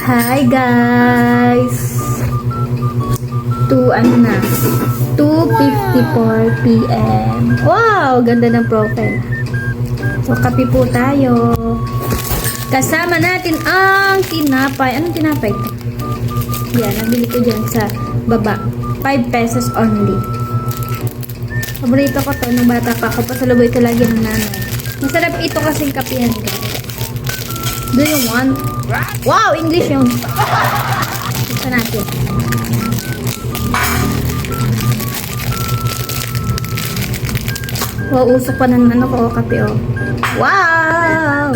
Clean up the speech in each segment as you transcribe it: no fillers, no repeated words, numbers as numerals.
Hi guys! 2:54 PM. Wow! Ganda ng profile. So, kape po tayo. Kasama natin ang tinapay. Anong tinapay ito? Yan, nabili ko dyan sa baba. 5 pesos only. Paborito ko to nung bata pa ako. Pasalubay ito lagi ng nanay. Masarap ito kasing kapihan ko. Do you want? Wow! English yun. Ito natin. Wow, usok pa ng ano ko, kape oh. Wow!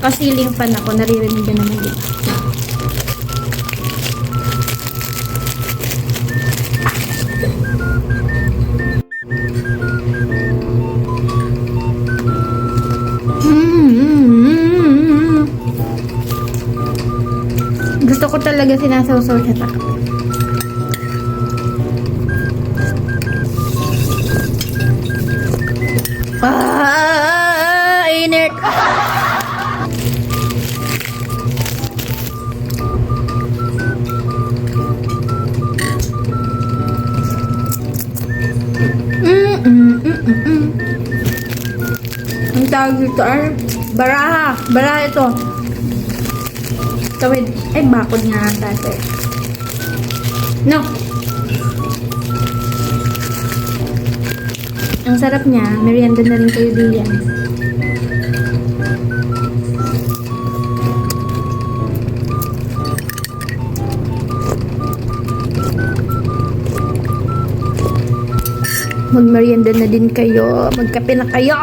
Nakasiling fan ako, naririnig yun naman dito. Gusto ko talaga sinasawsaw siya ta. Init. Ang tawag dito ay baraha. Baraha ito. Tawid. Ay, bakod nga ang tatay. No. Ang sarap niya. Merienda na rin kayo diyan. Magmerienda na din kayo. Magkape na kayo.